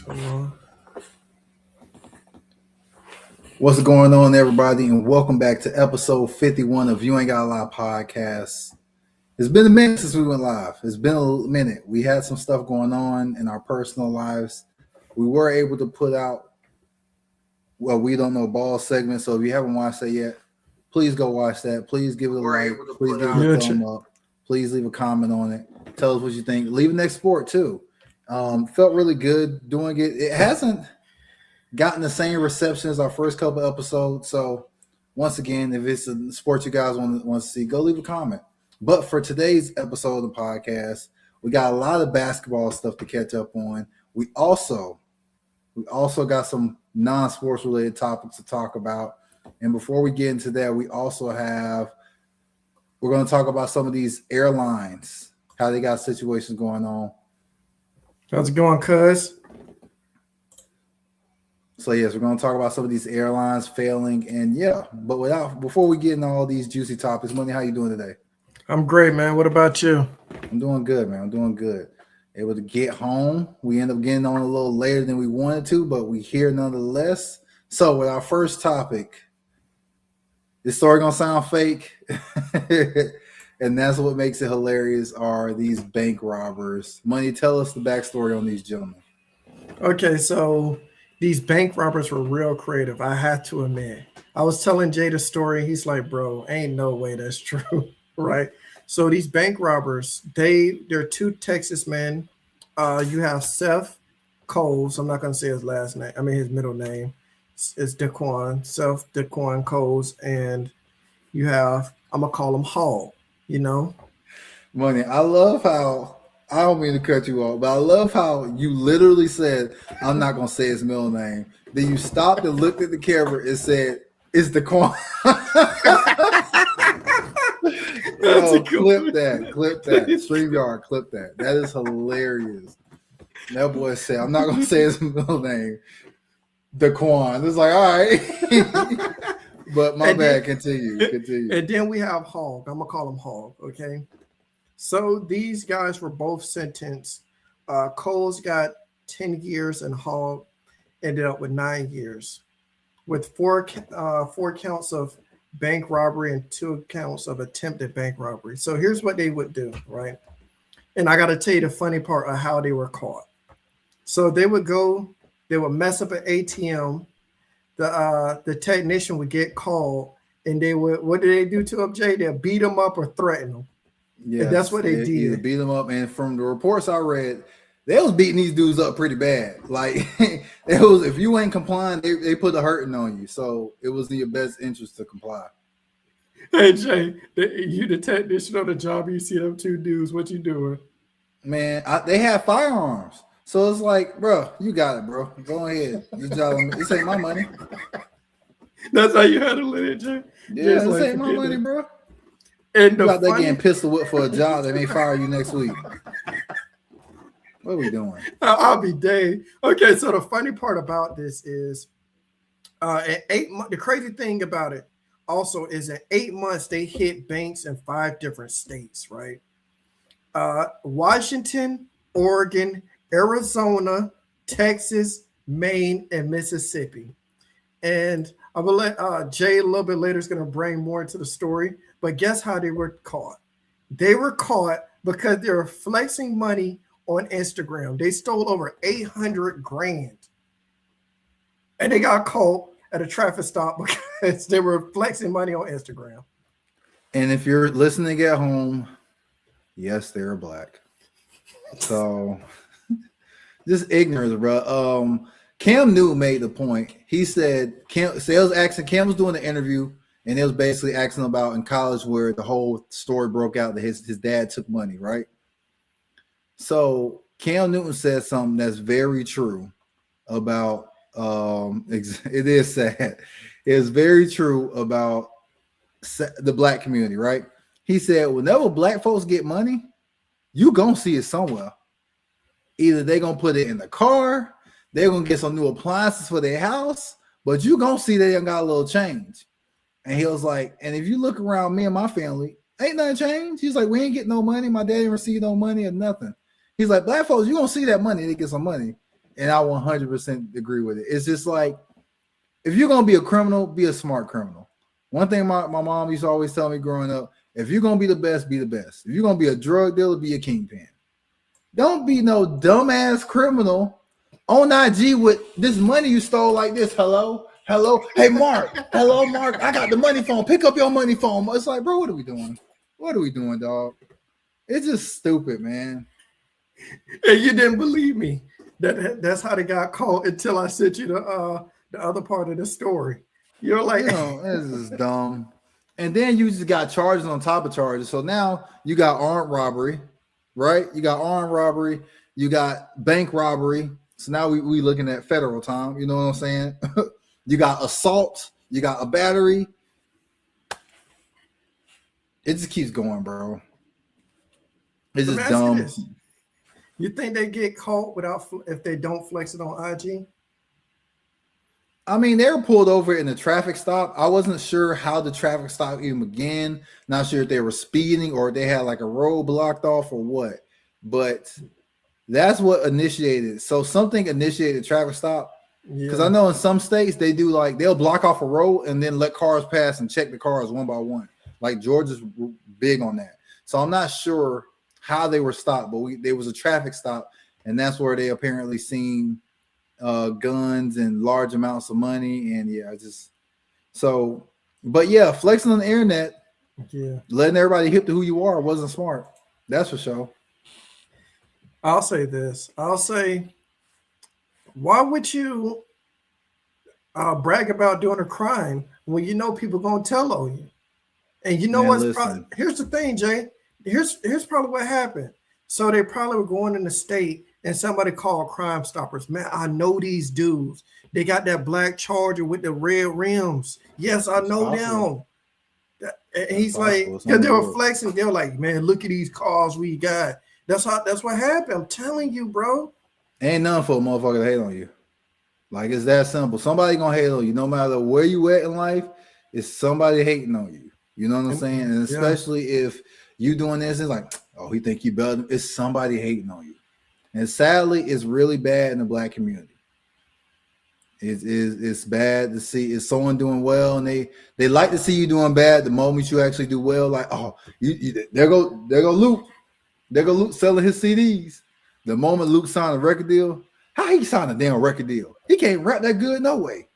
Hold on. What's going on, everybody, and welcome back to episode 51 of You Ain't Got a Lot podcast. It's been a minute since we went live. It's been a minute. We had some stuff going on in our personal lives. We were able to put out, We Don't Know Ball segment, so if you haven't watched that yet, please go watch that. Please give it a like. Please give it a thumb up. Please leave a comment on it. Tell us what you think. Leave an export, too. Felt really good doing it. It hasn't gotten the same reception as our first couple episodes. So once again, if it's a sport you guys want to see, go leave a comment. But for today's episode of the podcast, we got a lot of basketball stuff to catch up on. We also got some non-sports related topics to talk about. And before we get into that, we're going to talk about some of these airlines, how they got situations going on. How's it going, cuz? So yes, we're going to talk about some of these airlines failing, and before we get into all these juicy topics, Money, how you doing today? I'm great, man. What about you? I'm doing good, man. I'm doing good. Able to get home. We end up getting on a little later than we wanted to, but we here nonetheless. So with our first topic, this story gonna sound fake, and that's what makes it hilarious. Are these bank robbers? Money, tell us the backstory on these gentlemen. Okay, so these bank robbers were real creative. I have to admit. I was telling Jay the story. He's like, bro, ain't no way that's true, right? So these bank robbers, they're two Texas men. You have Seth Coles. I'm not gonna say his last name. I mean his middle name is Daquan. Seth Daquan Coles, and you have, I'm gonna call him Hall. You know, Money. I love how, I don't mean to cut you off, but I love how you literally said, I'm not going to say his middle name. Then you stopped and looked at the camera and said, it's Daquan. Clip that. StreamYard, clip that. That is hilarious. That boy said, I'm not going to say his middle name. Daquan. It's like, all right. But my bad, continue. And then we have Hogg. I'm going to call him Hogg, okay? So these guys were both sentenced. Coles got 10 years and Hogg ended up with 9 years with four counts of bank robbery and 2 counts of attempted bank robbery. So here's what they would do, right? And I got to tell you the funny part of how they were caught. So they would mess up an ATM. The technician would get called, and what did they do to him, Jay? They'll beat him up or threaten him. Yeah, that's what they did. Either beat them up, and from the reports I read, they was beating these dudes up pretty bad. Like if you ain't complying, they put a hurting on you. So it was in your best interest to comply. Hey Jay, you the technician on the job, you see them two dudes, what you doing? Man, they have firearms. So it's like, bro, you got it, bro. Go ahead. This ain't my money. That's how you handle it, Jay? Yeah, this ain't my money, bro. And you out there getting pistol whipped for a job that may fire you next week. What are we doing? I'll be dang. Okay, so the funny part about this is at 8 months, the crazy thing about it also is in 8 months, they hit banks in 5 different states, right? Washington, Oregon, Arizona, Texas, Maine, and Mississippi. And I will let Jay a little bit later is going to bring more into the story. But guess how they were caught? They were caught because they were flexing money on Instagram. They stole over 800 grand. And they got caught at a traffic stop because they were flexing money on Instagram. And if you're listening at home, yes, they're black. So just ignorance, bro. Cam Newton made the point. He said Cam was doing the interview, and it was basically asking about in college where the whole story broke out that his dad took money, right? So Cam Newton said something that's very true about it is sad. It's very true about the black community, right? He said whenever black folks get money, you gonna see it somewhere. Either they're gonna put it in the car, they're gonna get some new appliances for their house, but you gonna see they got a little change. And he was like, and if you look around me and my family, ain't nothing changed. He's like, we ain't getting no money. My dad didn't receive no money or nothing. He's like, black folks, you gonna see that money, they get some money. and I 100% agree with it. It's just like, if you're gonna be a criminal, be a smart criminal. One thing my mom used to always tell me growing up: if you're gonna be the best, be the best. If you're gonna be a drug dealer, be a kingpin. Don't be no dumbass criminal on IG with this money you stole like this. Hello, hey Mark, hello Mark, I got the money phone. Pick up your money phone. It's like, bro, what are we doing? What are we doing, dog? It's just stupid, man. And you didn't believe me. That's how they got caught until I sent you the other part of the story. You're like, this is dumb. And then you just got charges on top of charges. So now you got armed robbery, right? You got armed robbery. You got bank robbery. So now we looking at federal time. You know what I'm saying? You got assault. You got a battery. It just keeps going, bro. It's just dumb. You think they get caught if they don't flex it on IG? I mean, they were pulled over in a traffic stop. I wasn't sure how the traffic stop even began. Not sure if they were speeding or they had like a road blocked off or what. But that's what initiated. So something initiated traffic stop. Because I know in some states they do like they'll block off a road and then let cars pass and check the cars one by one. Like Georgia's big on that. So I'm not sure how they were stopped, but there was a traffic stop, and that's where they apparently seen guns and large amounts of money. And but flexing on the internet, letting everybody hip to who you are wasn't smart. That's for sure. I'll say this. I'll say, why would you brag about doing a crime when you know people gonna tell on you? And you know what's here's the thing, Jay. Here's probably what happened. So they probably were going in the state and somebody called Crime Stoppers. Man, I know these dudes. They got that black Charger with the red rims. Yes, I know them. And he's like, because they were flexing. They were like, man, look at these cars we got. That's what happened. I'm telling you, bro. Ain't nothing for a motherfucker to hate on you. Like, it's that simple. Somebody gonna hate on you. No matter where you at in life, it's somebody hating on you. You know what I'm saying? And especially if you doing this, it's like, oh, he think you better. It's somebody hating on you. And sadly, it's really bad in the black community. It's bad to see it's someone doing well, and they like to see you doing bad the moment you actually do well. Like, oh, there go Luke. There go Luke selling his CDs. The moment Luke signed a record deal, how he signed a damn record deal? He can't rap that good, no way.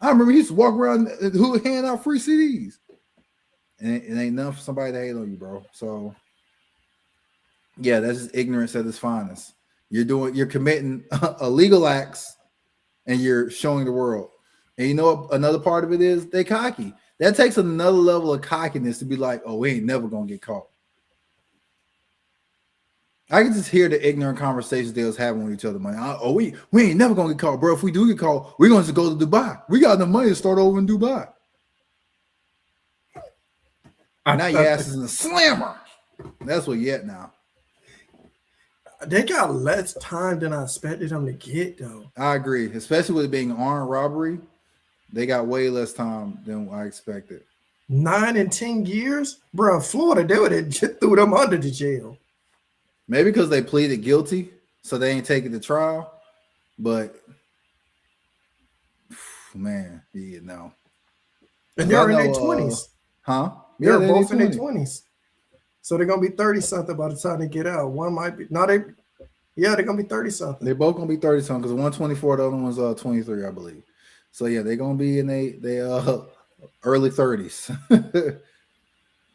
I remember he used to walk around who would hand out free CDs. And it ain't nothing for somebody to hate on you, bro. So yeah, that's just ignorance at its finest. You're committing illegal acts and you're showing the world. And you know what another part of it is? They cocky. That takes another level of cockiness to be like, oh, we ain't never gonna get caught. I can just hear the ignorant conversations they was having with each other. We ain't never gonna get caught, bro. If we do get caught, we're gonna just go to Dubai. We got enough money to start over in Dubai. Now your ass is in a slammer. That's what you at now. They got less time than I expected them to get, though. I agree, especially with it being armed robbery. They got way less time than I expected. 9 and 10 years, bro. Florida, they would have just threw them under the jail. Maybe because they pleaded guilty, so they ain't taking the trial. But man, no. And they're in their 20s. Huh? They're both in their 20s. So they're gonna be 30-something by the time they get out. One might be they're gonna be 30-something. They're both gonna be 30-something because one's 24, the other one's 23, I believe. So yeah, they're gonna be in they early 30s.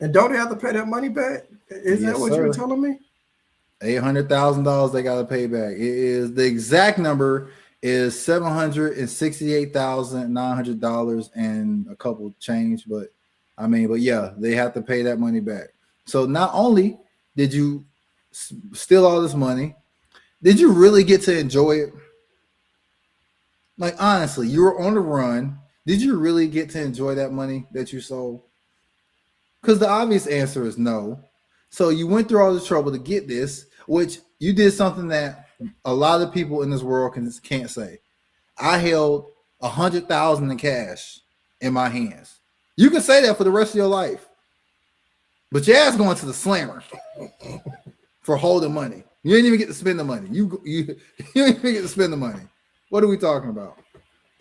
And don't they have to pay that money back? Is that what you were telling me? $800,000 they gotta pay back. It is the exact number is $768,900 and a couple change, but yeah, they have to pay that money back. So not only did you steal all this money, did you really get to enjoy it? Like, honestly, you were on the run. Did you really get to enjoy that money that you stole? Because the obvious answer is no. So you went through all this trouble to get this, which you did something that a lot of people in this world can't say. I held $100,000 in cash in my hands. You can say that for the rest of your life, but your ass going to the slammer for holding money. You didn't even get to spend the money. You didn't even get to spend the money. What are we talking about?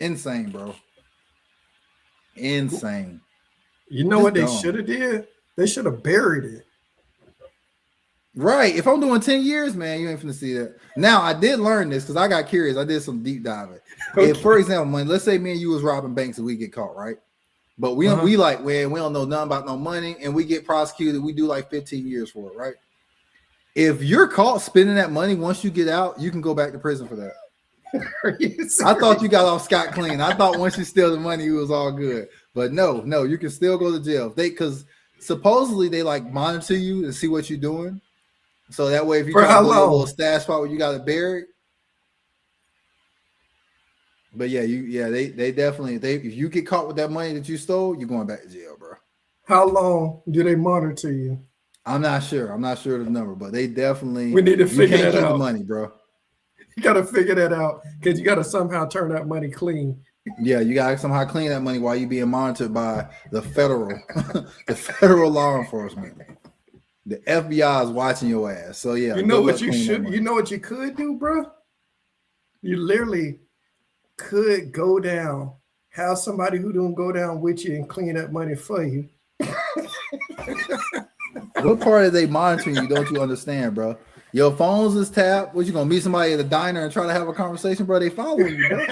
Insane, bro. Insane. You know Just what they dumb. should have did? They should have buried it. Right. If I'm doing 10 years, man, you ain't finna see that. Now, I did learn this because I got curious. I did some deep diving. Okay. If, for example, let's say me and you was robbing banks and we get caught, right? But we don't know nothing about no money and we get prosecuted. We do like 15 years for it, right? If you're caught spending that money, once you get out, you can go back to prison for that. I thought you got off scot clean. I thought once you steal the money, it was all good. But no, you can still go to jail. Because supposedly they like monitor you and see what you're doing. So that way, if you try to go to a little stash spot where you got it buried. But yeah, they definitely if you get caught with that money that you stole, you're going back to jail, bro. How long do they monitor you? I'm not sure. I'm not sure of the number, but they definitely. We need to figure that out. The money, bro. You got to figure that out because you got to somehow turn that money clean. Yeah, you got to somehow clean that money while you're being monitored by the federal law enforcement. The FBI is watching your ass. So yeah, you know what you should. You know what you could do, bro. You literally could go down, have somebody who don't go down with you and clean that money for you. What part of they monitoring you don't you understand, bro? Your phones is tapped. What, you gonna meet somebody at a diner and try to have a conversation, bro? They following you, bro.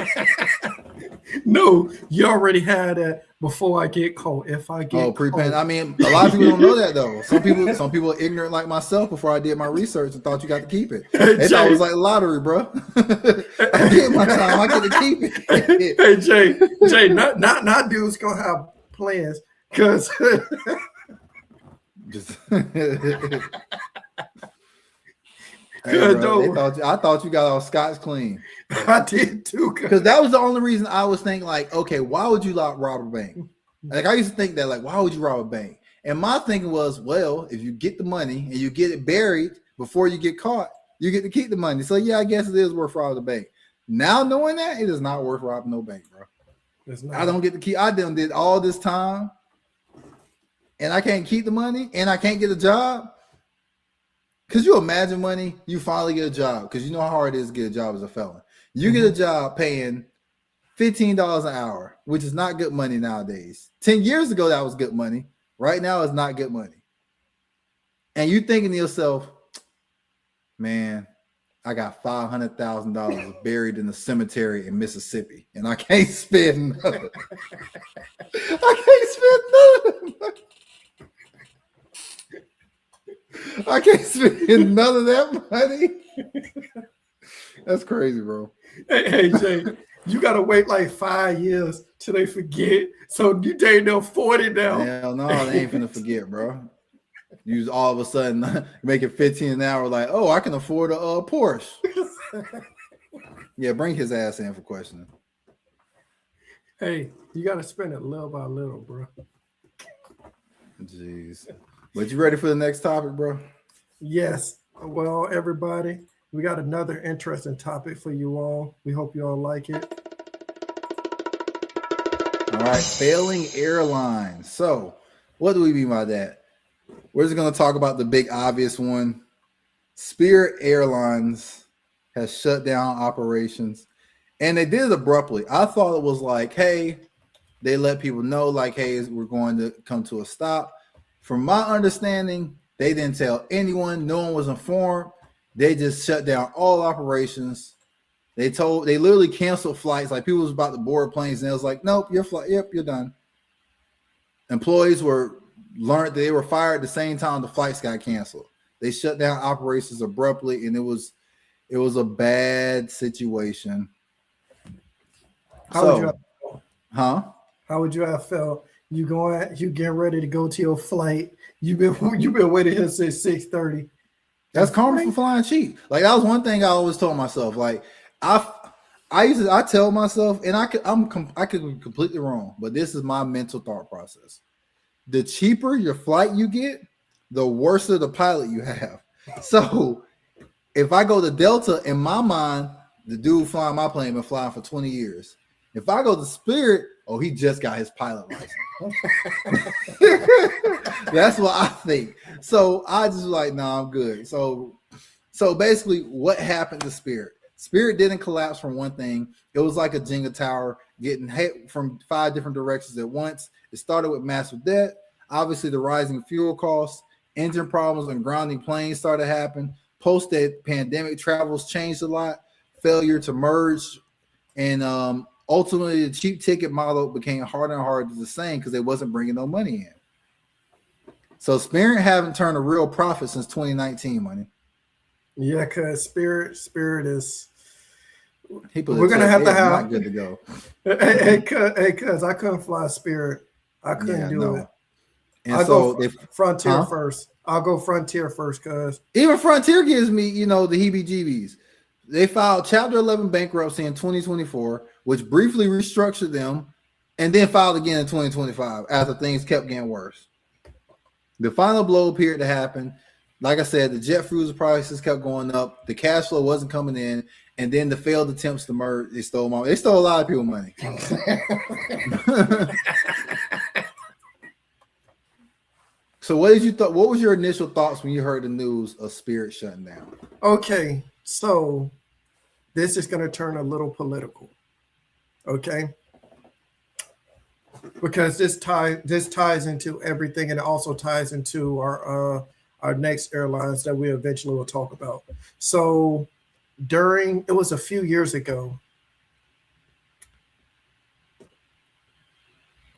No, you already had that before I get caught. If I get pre-pen. I mean, a lot of people don't know that though. Some people are ignorant like myself before I did my research and thought you got to keep it. They thought it was like lottery, bro. I get my time, I get to keep it. Hey Jay, not dudes gonna have plans because Hey, bro, I thought you got all Scots clean. I did too. Because that was the only reason I was thinking, like, okay, why would you rob a bank? Like, I used to think that, like, why would you rob a bank? And my thinking was, well, if you get the money and you get it buried before you get caught, you get to keep the money. So yeah, I guess it is worth robbing the bank. Now knowing that, it is not worth robbing no bank, bro. I don't get to keep. I did all this time, and I can't keep the money, and I can't get a job. Could you imagine money? You finally get a job because you know how hard it is to get a job as a felon. You get a job paying $15 an hour, which is not good money nowadays. 10 years ago, that was good money. Right now, it's not good money. And you thinking to yourself, man, I got $500,000 buried in the cemetery in Mississippi, and I can't spend none. I can't spend none of that money. That's crazy, bro. Hey Jay, you gotta wait like 5 years till they forget. So you ain't no 40 now. Hell no, they ain't finna forget, bro. You all of a sudden make it 15 an hour, like, oh, I can afford a Porsche. Yeah, bring his ass in for questioning. Hey, you gotta spend it little by little, bro. Jeez. But you ready for the next topic, bro? Yes. Well, everybody, we got another interesting topic for you all. We hope you all like it. All right, failing airlines. So, what do we mean by that? We're just going to talk about the big obvious one. Spirit Airlines has shut down operations, and they did it abruptly. I thought it was like, hey, they let people know, like, hey, we're going to come to a stop. From my understanding, they didn't tell anyone. No one was informed. They just shut down all operations. They literally canceled flights. Like, people was about to board planes, and it was like, nope, you're done. Employees learned that they were fired at the same time the flights got canceled. They shut down operations abruptly, and it was a bad situation. How would you have felt? You getting ready to go to your flight. You've been waiting here since 6:30. That's karma for flying cheap. Like, that was one thing I always told myself. Like, I tell myself, and I could be completely wrong, but this is my mental thought process. The cheaper your flight you get, the worse of the pilot you have. So if I go to Delta, in my mind, the dude flying my plane been flying for 20 years. If I go to Spirit, he just got his pilot license. That's what I think. So I just like, I'm good. So So basically, what happened to Spirit? Spirit didn't collapse from one thing. It was like a Jenga tower getting hit from 5 different directions at once. It started with massive debt. Obviously, the rising fuel costs, engine problems, and grounding planes started to happen. Post-pandemic travels changed a lot. Failure to merge, and ultimately, the cheap ticket model became harder and harder to sustain because they wasn't bringing no money in. So Spirit haven't turned a real profit since 2019, money. Yeah, because Spirit is. People We're gonna have to have not good to go. Cause I couldn't fly Spirit. I couldn't do it. And I'll so go Frontier first. I'll go Frontier first, cause even Frontier gives me, the heebie-jeebies. They filed Chapter 11 bankruptcy in 2024, which briefly restructured them, and then filed again in 2025 after things kept getting worse. The final blow appeared to happen. Like I said, the jet fuel prices kept going up. The cash flow wasn't coming in, and then the failed attempts to merge. They stole a lot of people money. So, what did you thought? What was your initial thoughts when you heard the news of Spirit shutting down? Okay, so this is going to turn a little political. Okay, because this ties into everything, and it also ties into our next airlines that we eventually will talk about. So it was a few years ago.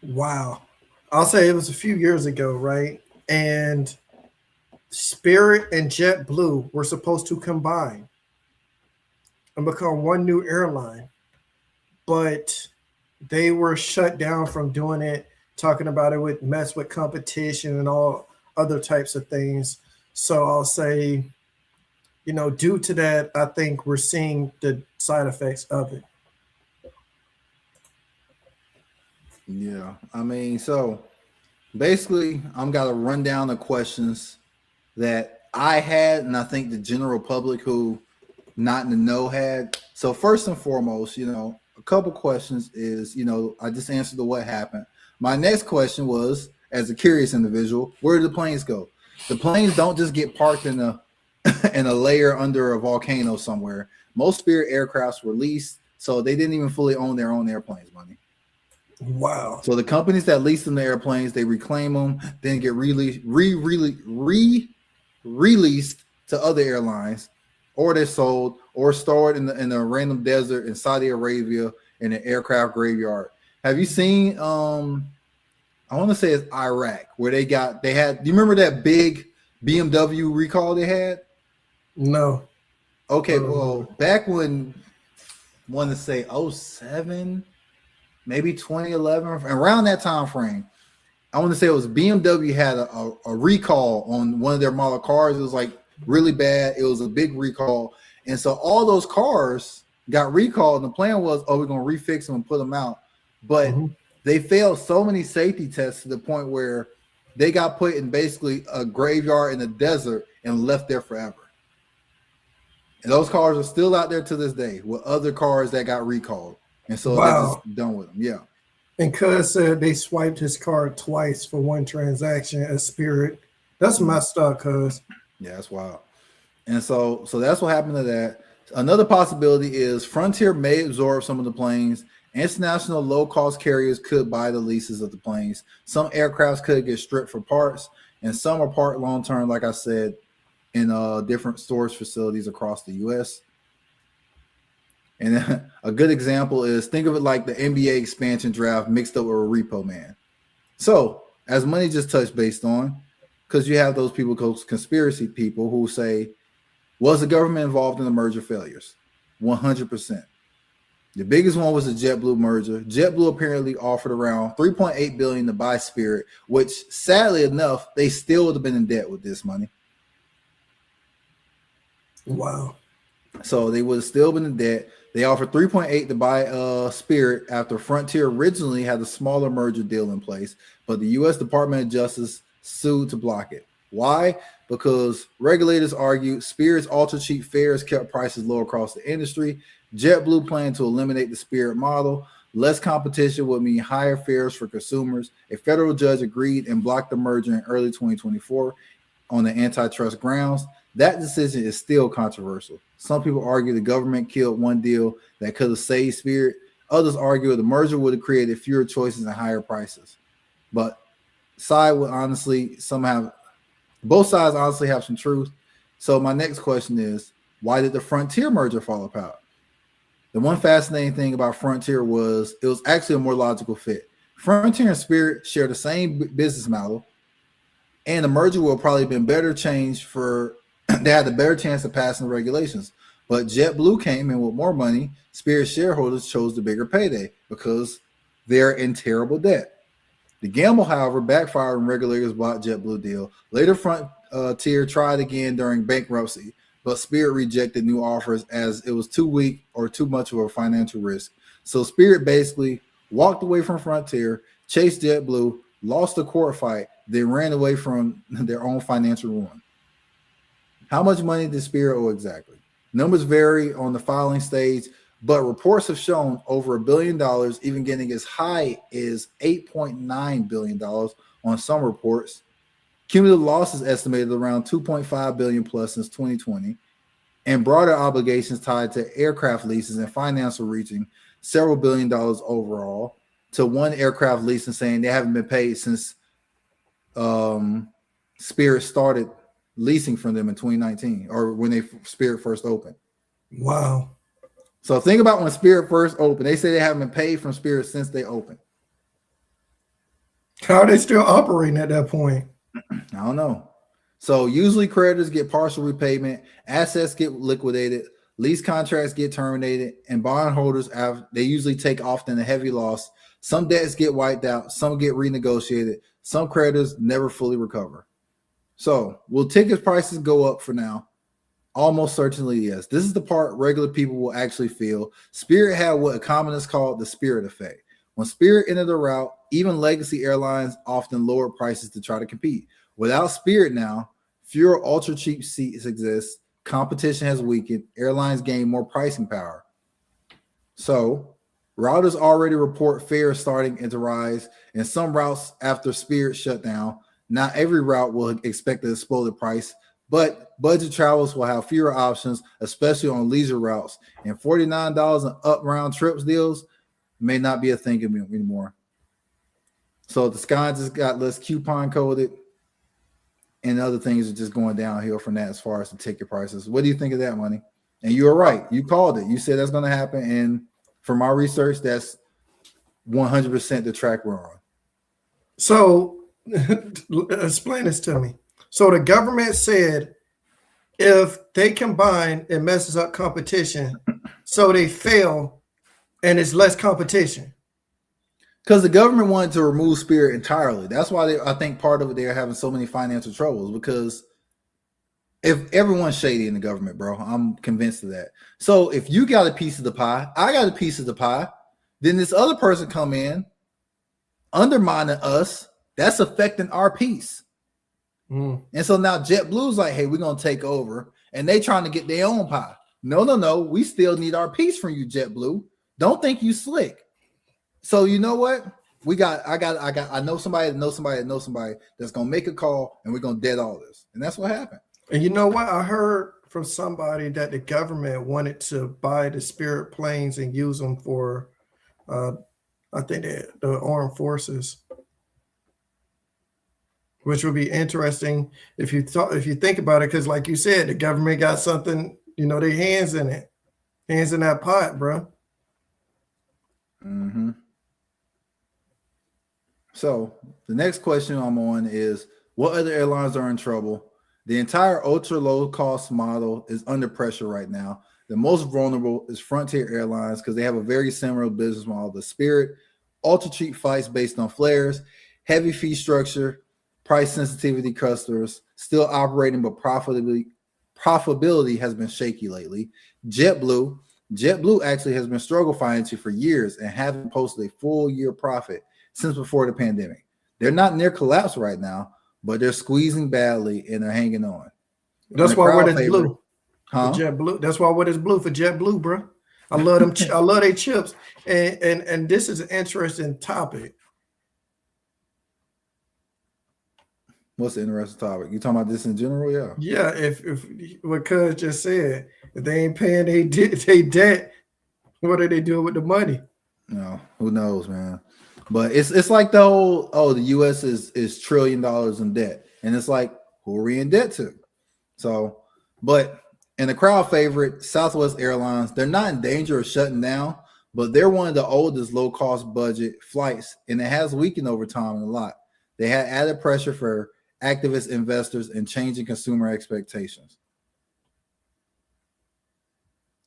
Wow. I'll say it was a few years ago, right? And Spirit and JetBlue were supposed to combine and become one new airline, but they were shut down from doing it, talking about it would mess with competition and all other types of things. So I'll say, due to that, I think we're seeing the side effects of it. Yeah, I mean, so basically, I'm got a rundown of questions that I had, and I think the general public who not in the know had. So first and foremost, a couple questions is, I just answered the what happened. My next question was, as a curious individual, where did the planes go? The planes don't just get parked in a in a layer under a volcano somewhere. Most Spirit aircrafts were leased, so they didn't even fully own their own airplanes, money. Wow. So the companies that lease them the airplanes, they reclaim them, then get released to other airlines, or they're sold or stored in a random desert in Saudi Arabia in an aircraft graveyard. Have you seen I want to say it's Iraq, where they had, do you remember that big BMW recall they had? No. Okay, well, back when I want to say 07, maybe 2011, around that time frame, I want to say it was BMW had a recall on one of their model cars. It was like really bad. It was a big recall. And so all those cars got recalled, and the plan was, we're going to refix them and put them out. But they failed so many safety tests to the point where they got put in basically a graveyard in the desert and left there forever. And those cars are still out there to this day with other cars that got recalled. And so they're just done with them. Yeah. And Cuz said they swiped his card twice for one transaction at Spirit. That's messed up, Cuz. Yeah, that's wild. And so that's what happened to that. Another possibility is Frontier may absorb some of the planes. International low-cost carriers could buy the leases of the planes. Some aircrafts could get stripped for parts, and some are parked long-term, like I said, in different storage facilities across the U.S. And a good example is, think of it like the NBA expansion draft mixed up with a repo man. So, as money just touched based on, because you have those people, conspiracy people, who say, was the government involved in the merger failures? 100%. The biggest one was the JetBlue merger. JetBlue apparently offered around $3.8 billion to buy Spirit, which sadly enough, they still would have been in debt with this money. Wow. So they would have still been in debt. They offered $3.8 to buy Spirit after Frontier originally had a smaller merger deal in place, but the U.S. Department of Justice sued to block it. Why? Because regulators argued Spirit's ultra-cheap fares kept prices low across the industry. JetBlue planned to eliminate the Spirit model. Less competition would mean higher fares for consumers. A federal judge agreed and blocked the merger in early 2024. on the antitrust grounds. That decision is still controversial. Some people argue the government killed one deal that could have saved Spirit. Others argue the merger would have created fewer choices and higher prices. But both sides honestly have some truth. So my next question is, why did the Frontier merger fall apart? The one fascinating thing about Frontier was it was actually a more logical fit. Frontier and Spirit share the same business model, and the merger will probably have been better changed for they had a better chance of passing the regulations. But JetBlue came in with more money. Spirit shareholders chose the bigger payday because they're in terrible debt. The gamble, however, backfired when regulators blocked JetBlue deal. Later, Frontier tried again during bankruptcy, but Spirit rejected new offers as it was too weak or too much of a financial risk. So Spirit basically walked away from Frontier, chased JetBlue, lost a court fight, then ran away from their own financial ruin. How much money did Spirit owe exactly? Numbers vary on the filing stage, but reports have shown over $1 billion, even getting as high as $8.9 billion on some reports. Cumulative losses estimated around $2.5 billion plus since 2020, and broader obligations tied to aircraft leases and financial reaching several $billion overall. To one aircraft leasing saying they haven't been paid since Spirit started leasing from them in 2019 or when Spirit first opened. Wow. So think about when Spirit first opened. They say they haven't been paid from Spirit since they opened. How are they still operating at that point? I don't know. So usually creditors get partial repayment, assets get liquidated, lease contracts get terminated, and bondholders they usually take often a heavy loss. Some debts get wiped out, some get renegotiated, some creditors never fully recover. So will ticket prices go up for now? Almost certainly yes. This is the part regular people will actually feel. Spirit had what economists call the Spirit effect. When Spirit entered the route, even legacy airlines often lowered prices to try to compete. Without Spirit now, fewer ultra cheap seats exist. Competition has weakened. Airlines gain more pricing power. So routers already report fares starting to rise, and some routes after Spirit shut down. Not every route will expect to explode the price, but budget travels will have fewer options, especially on leisure routes. And $49 and up round trips deals may not be a thing anymore. So the sky just got less coupon coded, and other things are just going downhill from that as far as the ticket prices. What do you think of that, Money? And you were right. You called it. You said that's going to happen. And from my research, that's 100% the track we're on. So explain this to me. So the government said if they combine, it messes up competition. So they fail and it's less competition. Because the government wanted to remove Spirit entirely. That's why I think part of it they're having so many financial troubles, because if everyone's shady in the government, bro, I'm convinced of that. So if you got a piece of the pie, I got a piece of the pie, then this other person come in undermining us, that's affecting our piece. And so now JetBlue's like, hey, we're going to take over, and they trying to get their own pie. No, we still need our piece from you, JetBlue. Don't think you slick. So you know what? I know somebody that's gonna make a call, and we're gonna dead all this. And that's what happened. And you know what? I heard from somebody that the government wanted to buy the Spirit planes and use them for I think the armed forces. Which would be interesting if you think about it, because like you said, the government got something, their hands in it. Hands in that pot, bro. Mm-hmm. So the next question I'm on is, what other airlines are in trouble? The entire ultra low cost model is under pressure right now. The most vulnerable is Frontier Airlines because they have a very similar business model. The Spirit, ultra cheap flights based on flares, heavy fee structure, price sensitivity customers, still operating, but profitability has been shaky lately. JetBlue actually has been struggling financially for years and haven't posted a full year profit since before the pandemic. They're not near collapse right now, but they're squeezing badly and they're hanging on. That's why what is blue. Huh? JetBlue. That's why what is blue for JetBlue, bro. I love them. I love their chips. And this is an interesting topic. What's the interesting topic? You talking about this in general? Yeah. Yeah, if what Cuz just said, if they ain't paying they debt, what are they doing with the money? No, who knows, man. But it's like the whole the US is $1 trillion in debt. And it's like, who are we in debt to? So, but in the crowd favorite, Southwest Airlines, they're not in danger of shutting down, but they're one of the oldest low-cost budget flights, and it has weakened over time a lot. They had added pressure for activist investors and changing consumer expectations.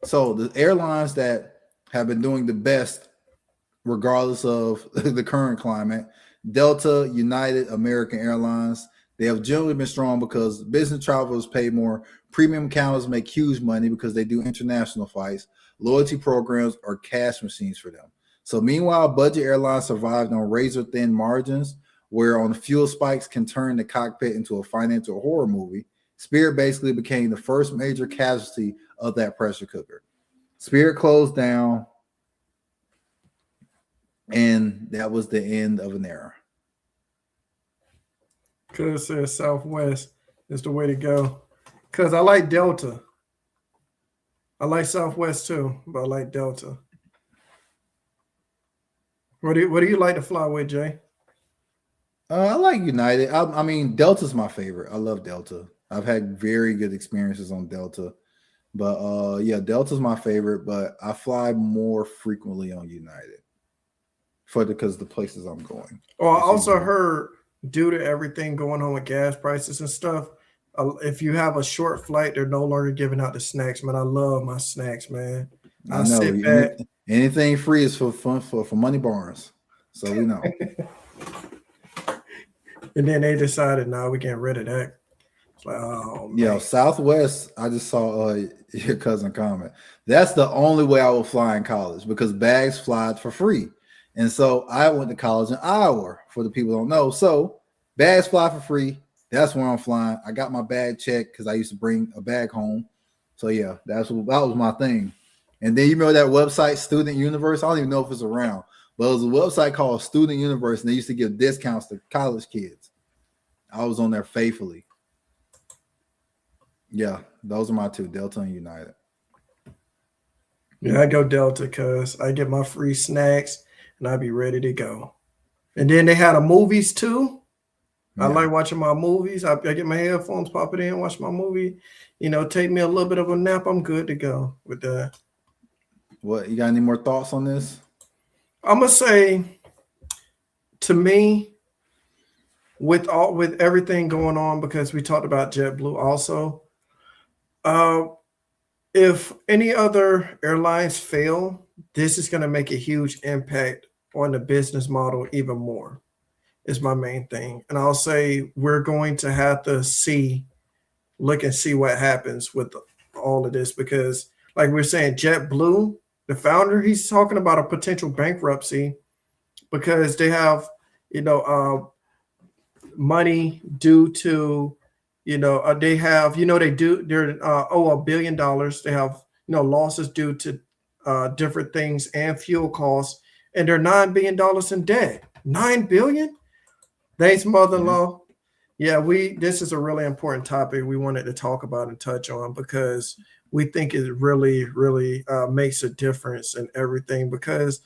So the airlines that have been doing the best regardless of the current climate. Delta, United, American Airlines, they have generally been strong because business travelers pay more. Premium counters make huge money because they do international flights. Loyalty programs are cash machines for them. So meanwhile, budget airlines survived on razor-thin margins, where on fuel spikes can turn the cockpit into a financial horror movie. Spirit basically became the first major casualty of that pressure cooker. Spirit closed down, and that was the end of an era. Cuz says Southwest is the way to go. Cuz I like Delta. I like Southwest too, but I like Delta. What do you like to fly with, Jay? I like United. I mean, Delta's my favorite. I love Delta. I've had very good experiences on Delta, but yeah, Delta's my favorite. But I fly more frequently on United because the places I'm going. Oh, I also heard due to everything going on with gas prices and stuff, if you have a short flight, they're no longer giving out the snacks. Man, I love my snacks, man. I know sit back. anything free is for fun for money barns, so we know. And then they decided, now we getting rid of that. It's like, oh man. Yeah, Southwest. I just saw your cousin comment. That's the only way I will fly in college because bags fly for free. And so I went to college in Iowa, for the people who don't know. So bags fly for free. That's where I'm flying. I got my bag checked because I used to bring a bag home. So yeah, that was my thing. And then you remember that website, Student Universe? I don't even know if it's around, but it was a website called Student Universe, and they used to give discounts to college kids. I was on there faithfully. Yeah, those are my two, Delta and United. Yeah, I go Delta because I get my free snacks and I be ready to go. And then they had a movies too. I like watching my movies. I get my headphones, pop it in, watch my movie. Take me a little bit of a nap. I'm good to go with that. What, you got any more thoughts on this? I'm gonna say, to me, with everything going on, because we talked about JetBlue also. If any other airlines fail, this is going to make a huge impact on the business model even more, is my main thing. And I'll say we're going to have to look and see what happens with all of this, because like we're saying, JetBlue, the founder, he's talking about a potential bankruptcy because they have, money due to, they have, they're $1 billion. They have, losses due to different things and fuel costs, and they're $9 billion in debt. $9 billion? Thanks, mother-in-law. Yeah, this is a really important topic we wanted to talk about and touch on, because we think it really, really makes a difference in everything. Because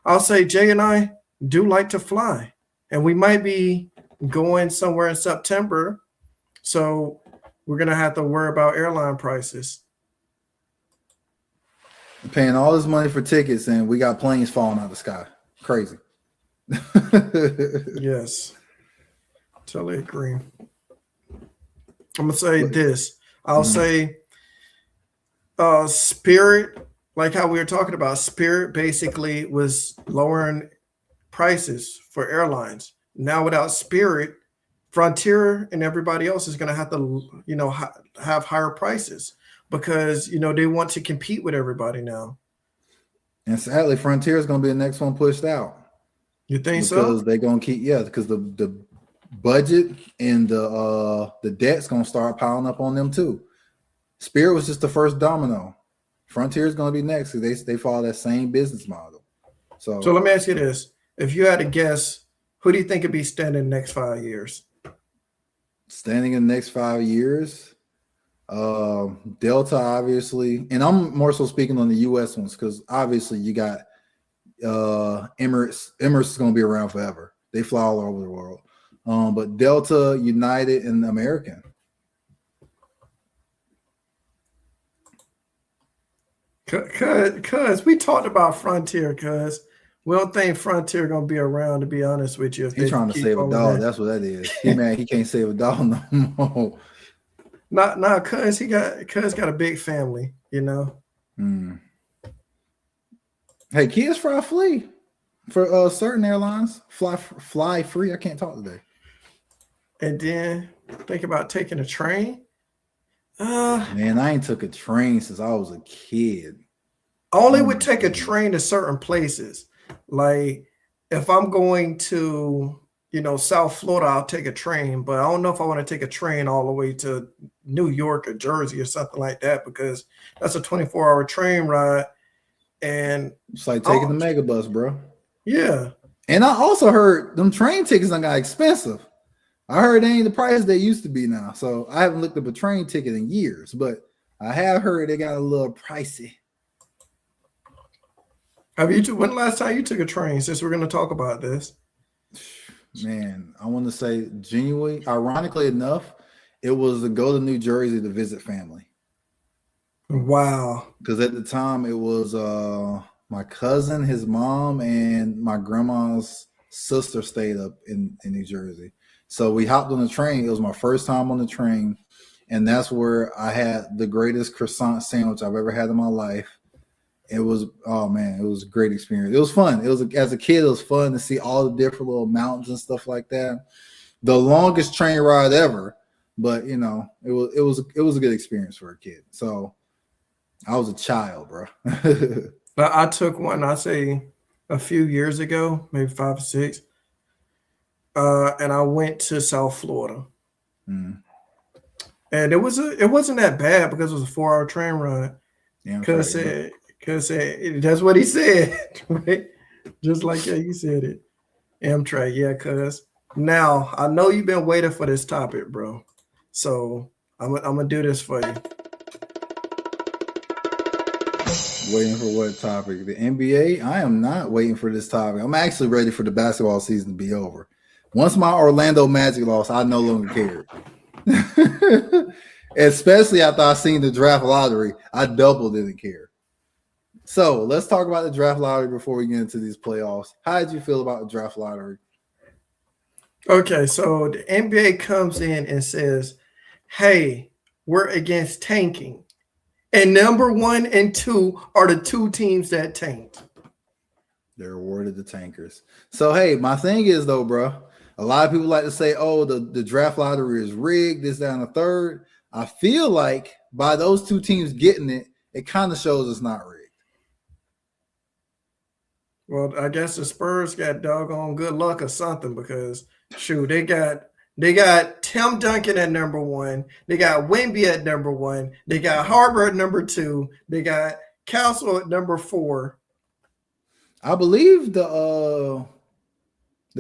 I'll say Jay and I do like to fly, and we might be going somewhere in September, so we're gonna have to worry about airline prices. Paying all this money for tickets, and we got planes falling out of the sky. Crazy. Yes, totally agree. I'm gonna say this. I'll say Spirit, like how we were talking about, Spirit basically was lowering prices for airlines. Now without Spirit, Frontier and everybody else is going to have to, have higher prices, because, they want to compete with everybody now. And sadly, Frontier is going to be the next one pushed out. You think so? Because they're going to keep, because the budget and the debt's going to start piling up on them too. Spirit was just the first domino. Frontier is going to be next because they follow that same business model. So let me ask you this. If you had to guess, who do you think could be standing in the next 5 years? Standing in the next 5 years, Delta obviously, and I'm more so speaking on the U.S. ones because obviously you got Emirates. Emirates is going to be around forever. They fly all over the world. But Delta, United, and American. Cause we talked about Frontier, cause we don't think Frontier gonna be around, to be honest with you. If He's trying to save a dog. That's what that is. He mad he can't save a dog no more. Not cuz cuz got a big family, you know. Hey, kids fly free for certain airlines. Fly free. I can't talk today. And then think about taking a train. Man, I ain't took a train since I was a kid. Only would take a train to certain places. Like if I'm going to, South Florida, I'll take a train, but I don't know if I want to take a train all the way to New York or Jersey or something like that, because that's a 24-hour train ride. And it's like taking the mega bus, bro. Yeah. And I also heard them train tickets done got expensive. I heard they ain't the price they used to be now. So I haven't looked up a train ticket in years, but I have heard they got a little pricey. When the last time you took a train, since we're going to talk about this? Man, I want to say genuinely, ironically enough, it was to go to New Jersey to visit family. Wow. Because at the time it was my cousin, his mom, and my grandma's sister stayed up in New Jersey. So we hopped on the train. It was my first time on the train. And that's where I had the greatest croissant sandwich I've ever had in my life. It was, oh man, it was a great experience. It was fun. It was, as a kid, it was fun to see all the different little mountains and stuff like that. The longest train ride ever, but it was a good experience for a kid. So I was a child, bro. I took one, I say a few years ago, maybe 5 or 6. And I went to South Florida. And it wasn't that bad because it was a 4-hour train ride. Because that's what he said, right? Just like you said it. Amtrak, yeah, cuz. Now, I know you've been waiting for this topic, bro. So I'm gonna do this for you. Waiting for what topic? The NBA? I am not waiting for this topic. I'm actually ready for the basketball season to be over. Once my Orlando Magic lost, I no longer cared. Especially after I seen the draft lottery, I double didn't care. So let's talk about the draft lottery before we get into these playoffs. How did you feel about the draft lottery? Okay, so the NBA comes in and says, hey, we're against tanking. And number 1 and 2 are the 2 teams that tanked. They're awarded the tankers. So, hey, my thing is, though, bro, a lot of people like to say, oh, the draft lottery is rigged, this, that, and the third. I feel like by those 2 teams getting it, it kind of shows it's not rigged. Well, I guess the Spurs got doggone good luck or something, because shoot, they got Tim Duncan at number 1, they got Wemby at number 1, they got Harbor at number 2, they got Castle at number 4. I believe the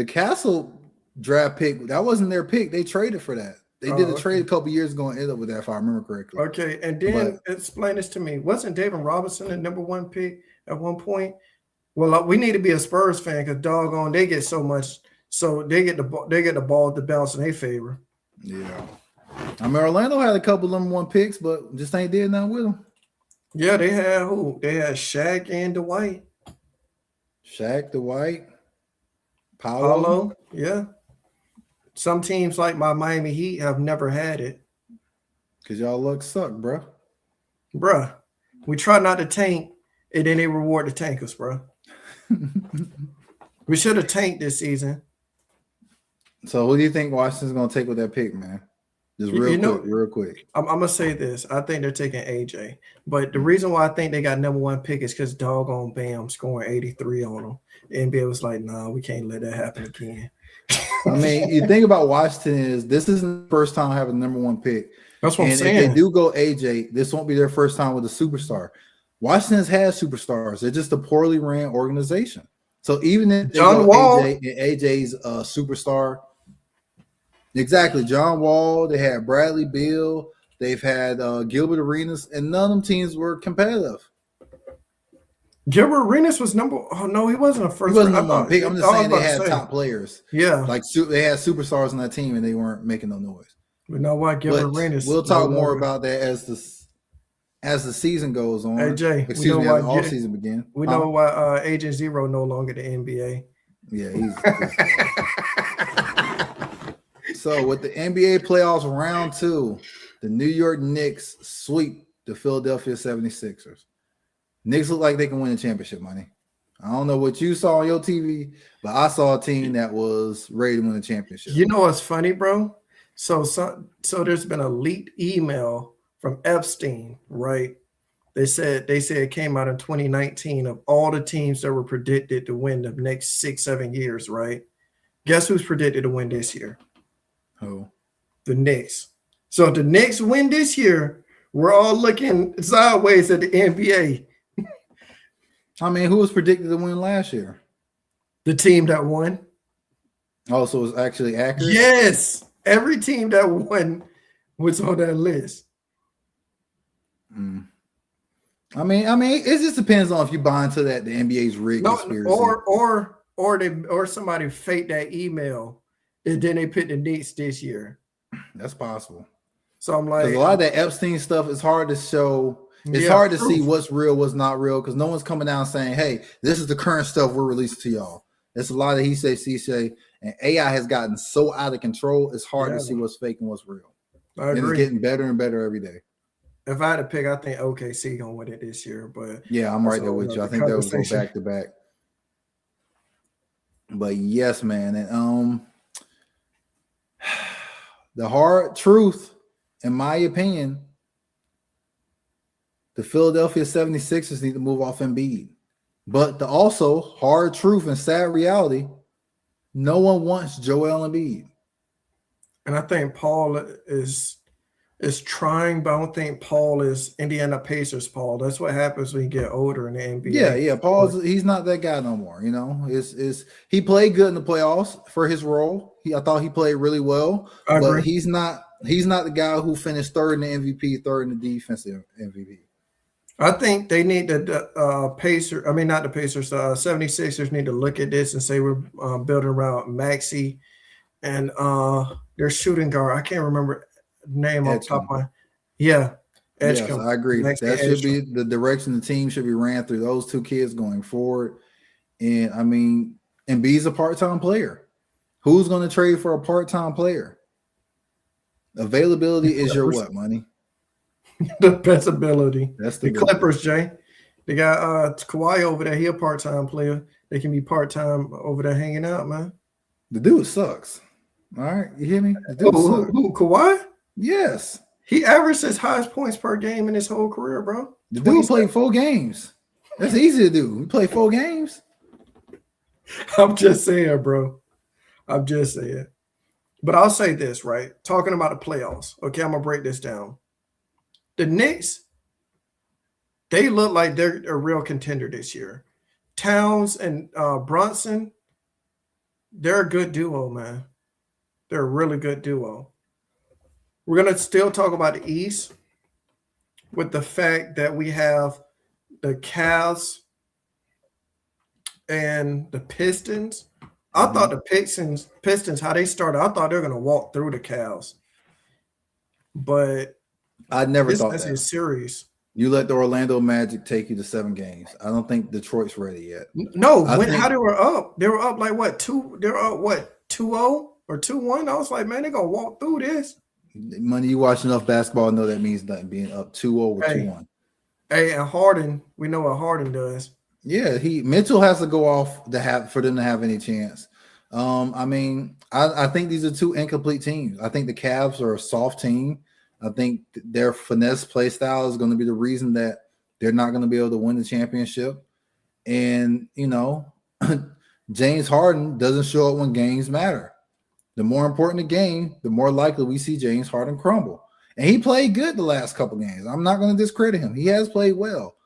Castle draft pick, that wasn't their pick. They traded for that. They did a trade a couple years ago and ended up with that, if I remember correctly. Okay, and then explain this to me. Wasn't David Robinson the number 1 pick at one point? Well, we need to be a Spurs fan because doggone, they get so much. So they get the ball to bounce in their favor. Yeah, I mean Orlando had a couple number 1 picks, but just ain't did nothing with them. Yeah, they had who? They had Shaq and Dwight. Shaq, Dwight, Paolo. Yeah. Some teams like my Miami Heat have never had it. Because y'all luck suck, bro. Bruh, we try not to tank, and then they reward the tankers, bro. We should have tanked this season. So who do you think Washington's going to take with that pick, man? Just real quick. I'm going to say this. I think they're taking AJ. But the reason why I think they got number 1 pick is because doggone Bam scoring 83 on them. The NBA was like, nah, we can't let that happen again. I mean, you think about Washington is this isn't the first time having number 1 pick. That's what I'm saying. If they do go AJ, this won't be their first time with a superstar. Washington's had superstars. They're just a poorly ran organization. So even if they go AJ and AJ's a superstar, Exactly. John Wall. They had Bradley Beal. They've had Gilbert Arenas, and none of them teams were competitive. Gilbert Arenas was number. Oh no, he wasn't a He first round. wasn't I number one thought. pick. I I'm just was saying they about to had say. top players. Yeah, Like they had superstars on that team, and they weren't making no noise. but know what? Gilbert But Arenas we'll no talk more longer. about that as the season goes Hey on. Jay, we Excuse know me, as why. the off season begins. We know why Agent Zero no longer the NBA. Yeah, he's so with the NBA playoffs round 2, the New York Knicks sweep the Philadelphia 76ers. Knicks look like they can win the championship, money. I don't know what you saw on your TV, but I saw a team that was ready to win the championship. You know what's funny, bro? So there's been a leaked email from Epstein, right? They said it came out in 2019 of all the teams that were predicted to win the next 6-7 years, right? Guess who's predicted to win this year? Who? The Knicks. So if the Knicks win this year, we're all looking sideways at the NBA. I mean, who was predicted to win last year? The team that won. Oh, so it's actually accurate? Yes. Every team that won was on that list. I mean, it just depends on if you buy into that the NBA's rigged conspiracy. Or somebody faked that email and then they picked the Knicks this year. That's possible. So I'm like, because a lot of that Epstein stuff is hard to show. It's hard to see what's real, what's not real, because no one's coming down saying, "Hey, this is the current stuff we're releasing to y'all." It's a lot of he say, she say, and AI has gotten so out of control. It's hard to see what's fake and what's real. I agree. And it's getting better and better every day. If I had to pick, I think OKC gonna win it this year. But yeah, I'm right there with you. I think they'll go back to back. But yes, man, and the hard truth, in my opinion, the Philadelphia 76ers need to move off Embiid. But the also hard truth and sad reality, no one wants Joel Embiid. And I think Paul is trying, but I don't think Paul is Indiana Pacers Paul. That's what happens when you get older in the NBA. Yeah. He's not that guy no more. You know, he played good in the playoffs for his role. I thought he played really well, but he's not the guy who finished third in the MVP, third in the defensive MVP. I think they need the Pacers. I mean, not the Pacers. 76ers need to look at this and say we're building around Maxey and their shooting guard. I can't remember the name off the top of my. Yeah, Edgecombe. Yes, I agree. Maxey that should be the direction the team should be ran through. Those two kids going forward. And I mean, Embiid's a part-time player. Who's going to trade for a part-time player? Availability is your what, money? The best ability. That's the Clippers, Jay. They got Kawhi over there. He a part-time player. They can be part-time over there hanging out, man. The dude sucks. All right, you hear me? The dude sucks. Who, Kawhi? Yes. He averaged his highest points per game in his whole career, bro. The dude played 4 games. That's easy to do. We play 4 games. I'm just saying, bro. I'm just saying. But I'll say this, right? Talking about the playoffs. Okay, I'm gonna break this down. The Knicks, they look like they're a real contender this year. Towns and Brunson, they're a good duo, man. They're a really good duo. We're going to still talk about the East with the fact that we have the Cavs and the Pistons. I thought the Pistons, how they started, I thought they were going to walk through the Cavs. But I never thought that's a series. You let the Orlando Magic take you to 7 games. I don't think Detroit's ready yet. No, how they were up. They were up like what? 2-0 or 2-1. I was like, man, they're gonna walk through this. Money, you watch enough basketball, know that means nothing being up 2-0 or 2-1. Hey, and Harden, we know what Harden does. Yeah, Mitchell has to go off for them to have any chance. I mean, I think these are 2 incomplete teams. I think the Cavs are a soft team. I think their finesse play style is going to be the reason that they're not going to be able to win the championship. And, you know, James Harden doesn't show up when games matter. The more important the game, the more likely we see James Harden crumble. And he played good the last couple games. I'm not going to discredit him. He has played well.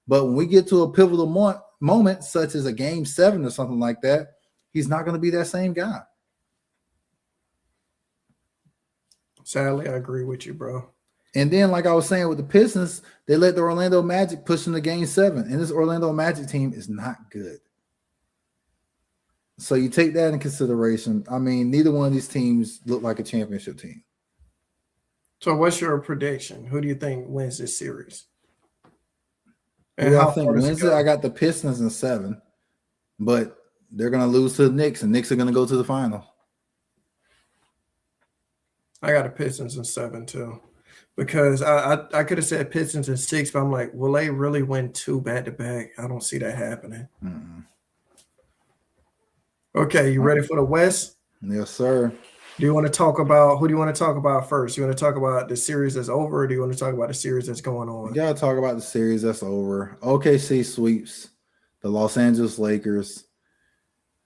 But when we get to a pivotal moment, such as a game 7 or something like that, he's not going to be that same guy. Sadly, I agree with you, bro. And then, like I was saying with the Pistons, they let the Orlando Magic push them to Game 7, and this Orlando Magic team is not good. So you take that in consideration. I mean, neither one of these teams look like a championship team. So, what's your prediction? Who do you think wins this series? And Who I how think far does it wins it? go? I got the Pistons in 7, but they're going to lose to the Knicks, and Knicks are going to go to the final. I got the Pistons in 7 too, because I could have said Pistons in 6, but I'm like, will they really win 2 back to back? I don't see that happening. Mm-mm. Okay, you ready for the West? Yes, sir. Do you want to talk about who do you want to talk about first? You want to talk about the series that's over, or do you want to talk about the series that's going We on? got to talk about the series that's over. OKC sweeps the Los Angeles Lakers.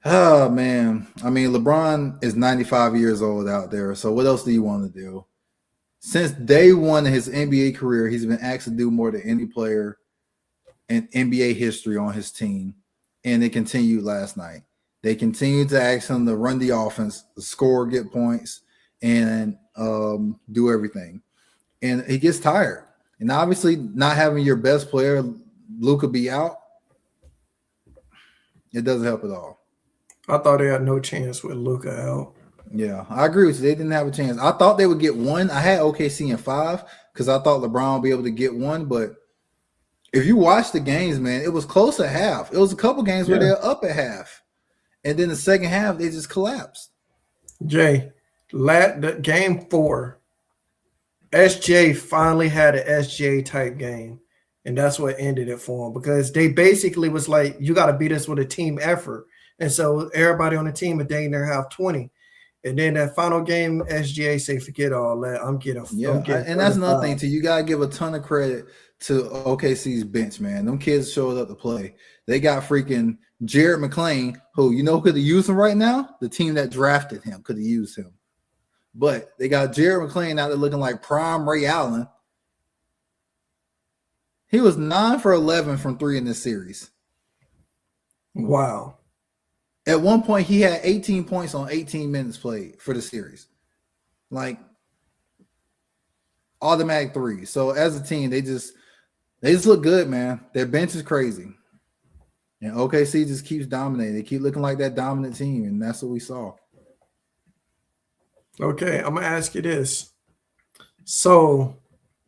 Oh, man. I mean, LeBron is 95 years old out there. So what else do you want to do? Since day one of his NBA career, he's been asked to do more than any player in NBA history on his team. And it continued last night. They continued to ask him to run the offense, score, get points, and do everything. And he gets tired. And obviously, not having your best player, Luka, be out, it doesn't help at all. I thought they had no chance with Luka out. Yeah, I agree with you. They didn't have a chance. I thought they would get one. I had OKC in 5 because I thought LeBron would be able to get one. But if you watch the games, man, it was close at half. It was a couple games where they're up at half. And then the second half, they just collapsed. Jay, the game 4, SJ finally had an SJ type game. And that's what ended it for him, because they basically was like, you got to beat us with a team effort. And so everybody on the team is dang near half 20. And then that final game, SGA say, forget all that. I'm getting and that's another thing too. You gotta give a ton of credit to OKC's bench, man. Them kids showed up to play. They got freaking Jared McClain, who could have used him right now. The team that drafted him could have used him, but they got Jared McClain out there looking like prime Ray Allen. He was 9 for 11 from 3 in this series. Wow. At one point, he had 18 points on 18 minutes played for the series. Like, automatic 3. So as a team, they just look good, man. Their bench is crazy. And OKC just keeps dominating. They keep looking like that dominant team, and that's what we saw. Okay, I'm going to ask you this. So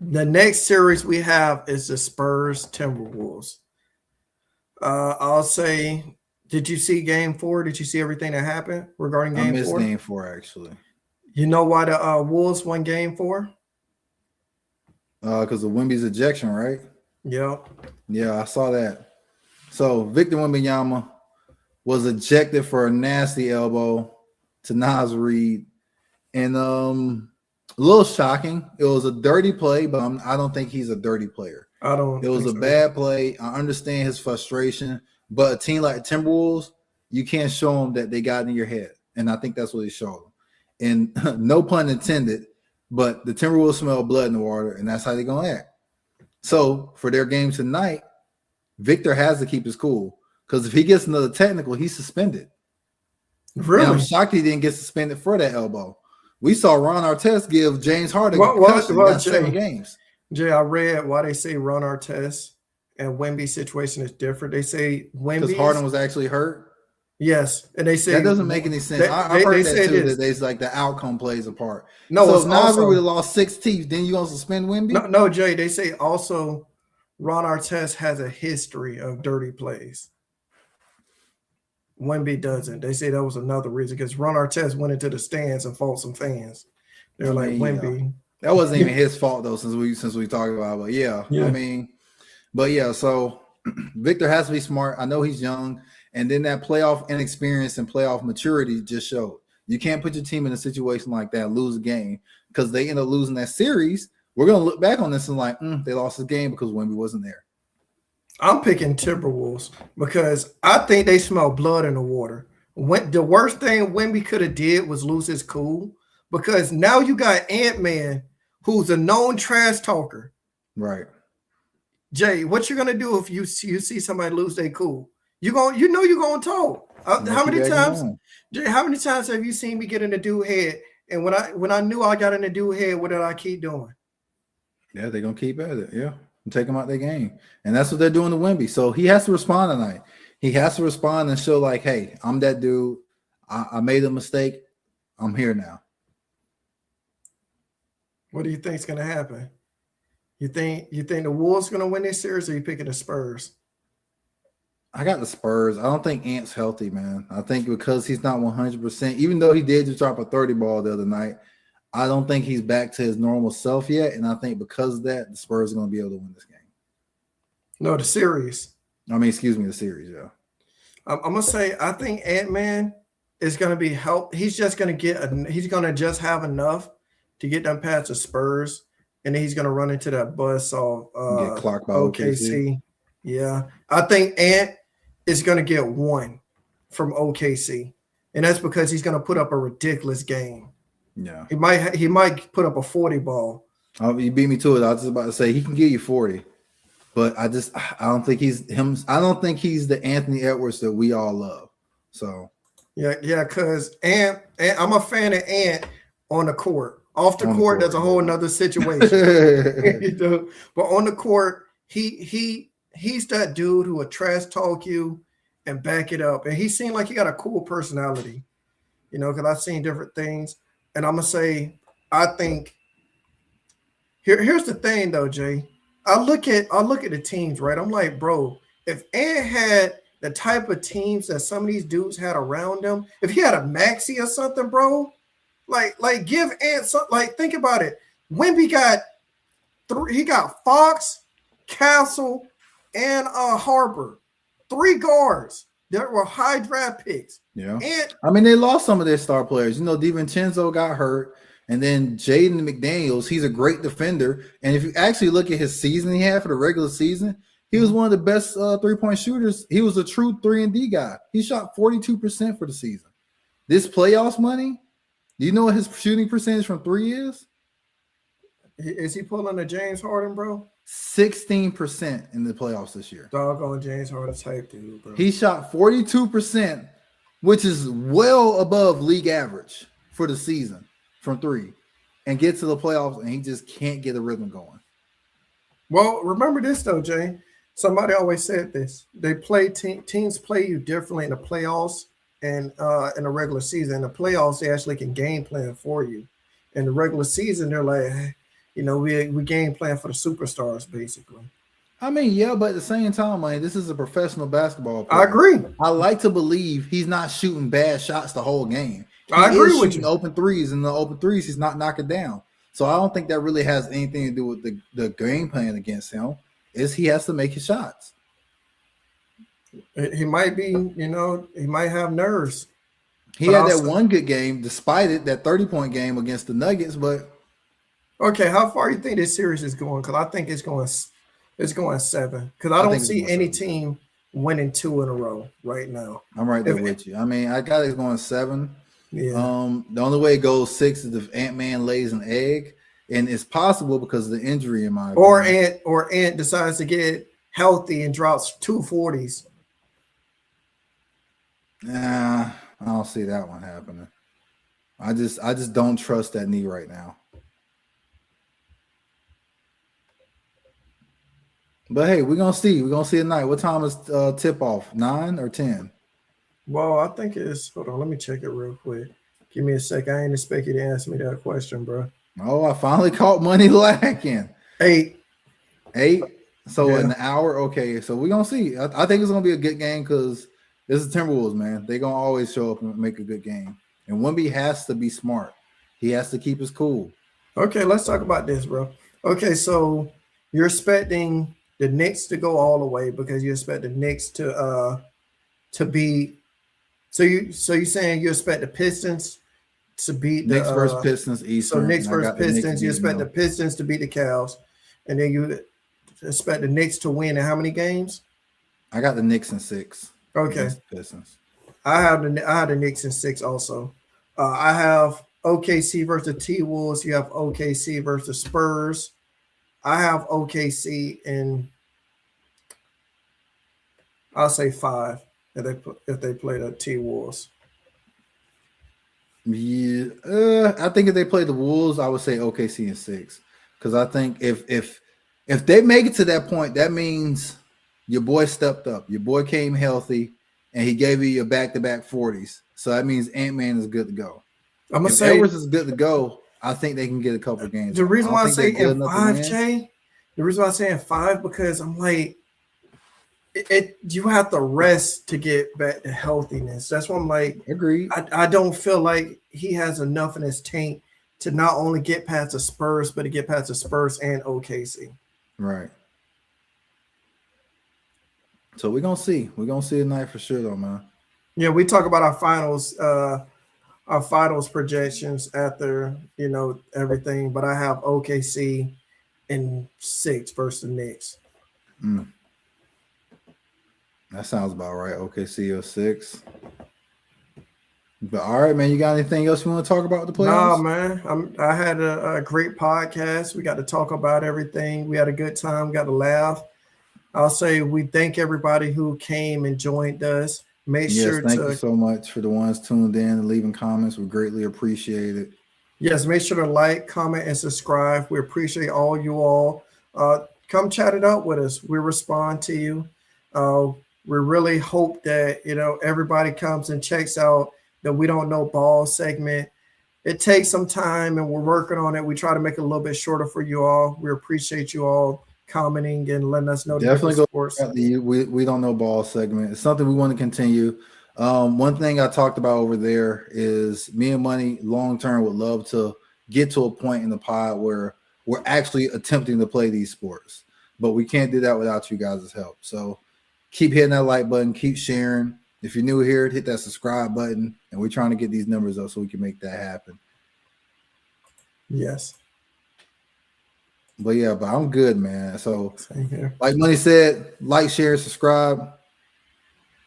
the next series we have is the Spurs Timberwolves. I'll say, did you see game 4? Did you see everything that happened regarding game 4? I missed game 4, actually. You know why the Wolves won game 4? Because of Wemby's ejection, right? Yep. Yeah, I saw that. So Victor Wembanyama was ejected for a nasty elbow to Naz Reid. And a little shocking. It was a dirty play, but I don't think he's a dirty player. It was a bad play. I understand his frustration, but a team like Timberwolves, you can't show them that they got in your head. And I think that's what he showed them. And no pun intended, but the Timberwolves smell blood in the water, and that's how they're going to act. So for their game tonight, Victor has to keep his cool, because if he gets another technical, he's suspended. Really? And I'm shocked he didn't get suspended for that elbow. We saw Ron Artest give James Harden got 7 games. Jay, I read why they say Ron Artest and Wemby's situation is different. They say Wemby because Harden was actually hurt. Yes, and they say that doesn't make any sense. I've heard that too. That there's like the outcome plays a part. No, so if Naz would have lost 6 teeth, then you gonna suspend Wemby? No, Jay. They say also Ron Artest has a history of dirty plays. Wemby doesn't. They say that was another reason, because Ron Artest went into the stands and fought some fans. They're like, Wemby. Yeah. That wasn't even his fault though, since we talked about it. But yeah, I mean, but yeah, so Victor has to be smart. I know he's young, and then that playoff inexperience and playoff maturity just showed. You can't put your team in a situation like that, lose a game, because they end up losing that series. We're gonna look back on this and like, they lost the game because Wemby wasn't there. I'm picking Timberwolves because I think they smell blood in the water. The worst thing Wemby could have did was lose his cool, because now you got Ant-Man, who's a known trash talker. Right. Jay, what you gonna do if you see somebody lose their cool? You're gonna talk. How many times, Jay? How many times have you seen me get in a dude head And when I knew I got in the dude head, what did I keep doing? Yeah, they're gonna keep at it. Yeah, and take him out their game, and that's what they're doing to Wemby. So he has to respond tonight. He has to respond and show like, "Hey, I'm that dude. I made a mistake. I'm here now." What do you think is going to happen? You think the Wolves going to win this series, or you picking the Spurs? I got the Spurs. I don't think Ant's healthy, man. I think because he's not 100%, even though he did just drop a 30 ball the other night, I don't think he's back to his normal self yet. And I think because of that, the Spurs are going to be able to win this game. No, the series. I mean, excuse me, the series, yeah. I'm going to say I think Ant-Man is going to be help. He's just going to he's going to just have enough to get them past the Spurs. And then he's going to run into that buzzsaw Get clocked by OKC. Yeah. I think Ant is going to get one from OKC. And that's because he's going to put up a ridiculous game. Yeah. He might put up a 40 ball. You beat me to it. I was just about to say he can give you 40. But I don't think he's him. I don't think he's the Anthony Edwards that we all love. So yeah, because Ant, I'm a fan of Ant on the court. Off the court, that's a whole nother situation. You know? But on the court, he's that dude who would trash talk you and back it up. And he seemed like he got a cool personality, you know, because I've seen different things. And I'm gonna say, I think here's the thing though, Jay. I look at the teams, right? I'm like, bro, if Ant had the type of teams that some of these dudes had around him, if he had a Maxey or something, bro, like give Ant something. Like, think about it. Wemby got he got Fox, Castle, and Harper, 3 guards that were high draft picks. Yeah, and I mean they lost some of their star players. You know, DiVincenzo got hurt. And then Jaden McDaniels, he's a great defender. And if you actually look at his season he had for the regular season, he was one of the best 3-point shooters. He was a true 3-and-D guy. He shot 42% for the season. This playoffs money, do you know what his shooting percentage from 3 is? Is he pulling a James Harden, bro? 16% in the playoffs this year. Doggone James Harden type dude, bro. He shot 42%, which is well above league average for the season. From 3 and get to the playoffs, and he just can't get a rhythm going. Well, remember this though, Jay. Somebody always said this. They play teams play you differently in the playoffs and in the regular season. In the playoffs, they actually can game plan for you. In the regular season, they're like, you know, we game plan for the superstars, basically. I mean, yeah, but at the same time, man, this is a professional basketball player. I agree. I like to believe he's not shooting bad shots the whole game. I agree with you. Open threes, and the open threes he's not knocking down. So I don't think that really has anything to do with the game plan against him. Is he has to make his shots. He might be, you know, he might have nerves. He had that one good game, despite it, that 30-point game against the Nuggets. But okay, how far do you think this series is going? Because I think it's going 7. Because I don't see any team winning 2 in a row right now. I'm right there with you. I mean, I got it going 7. Yeah. The only way it goes 6 is if Ant-Man lays an egg, and it's possible because of the injury in my opinion. Or Ant decides to get healthy and drops 2 40s. Nah, I don't see that one happening. I just don't trust that knee right now. But hey, we're gonna see. We're gonna see tonight. What time is tip off? 9 or 10? Well, I think it's hold on, let me check it real quick. Give me a sec. I ain't expect you to answer me that question, bro. Oh, I finally caught money lacking. 8. So in an hour, okay. So we're gonna see. I think it's gonna be a good game because this is Timberwolves, man. They're gonna always show up and make a good game. And Wemby has to be smart. He has to keep his cool. Okay, let's talk about this, bro. Okay, so you're expecting the Knicks to go all the way because you expect the Knicks to beat. So you saying you expect the Pistons to beat the Knicks versus Pistons Eastern. So Knicks versus Pistons, you expect the Pistons to beat the Cavs, and then you expect the Knicks to win in how many games? I got the Knicks in 6. Okay. Pistons. I have the Knicks in 6 also. I have OKC versus T-Wolves. You have OKC versus Spurs. I have OKC in, I'll say 5 if they play the T-Wolves. Yeah, I think if they play the Wolves, I would say OKC in 6. Because I think if they make it to that point, that means your boy stepped up. Your boy came healthy, and he gave you your back-to-back 40s. So that means Ant-Man is good to go. I'm gonna If say Edwards is good to go, I think they can get a couple games the out. I reason don't why I think they're say good in enough to five, win. Jay. The reason why I say in 5 because I'm like you have to rest to get back to healthiness. That's why I'm like Agreed. I don't feel like he has enough in his tank to not only get past the Spurs, but to get past the Spurs and OKC. Right. So we're gonna see. We're gonna see tonight for sure, though, man. Yeah, we talk about our finals projections after everything, but I have OKC in 6 versus the Knicks. Mm, that sounds about right. OKC or 6. But all right, man. You got anything else you want to talk about with the Nah, playoffs? man. I had a great podcast. We got to talk about everything. We had a good time, got to laugh. I'll say we thank everybody who came and joined us. Make Yes, sure thank you to so much for the ones tuned in and leaving comments. We greatly appreciate it. Yes, make sure to like, comment, and subscribe. We appreciate all you all. Come chat it up with us. We respond to you. Uh, we really hope that everybody comes and checks out the We Don't Know Ball segment. It takes some time, and we're working on it. We try to make it a little bit shorter for you all. We appreciate you all commenting and letting us know the Definitely different go sports. check out the we don't know ball segment. It's something we want to continue. One thing I talked about over there is me and Money long term would love to get to a point in the pod where we're actually attempting to play these sports, but we can't do that without you guys' help. So keep hitting that like button, keep sharing. If you're new here, hit that subscribe button, and we're trying to get these numbers up so we can make that happen. Yes. But yeah, but I'm good, man. So Same here. like Money said, like, share, subscribe.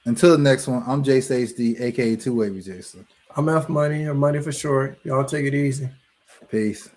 Until the next one, I'm Jace HD, aka Two Wavy Jason. I'm F Money, or Money for short. Y'all take it easy. Peace.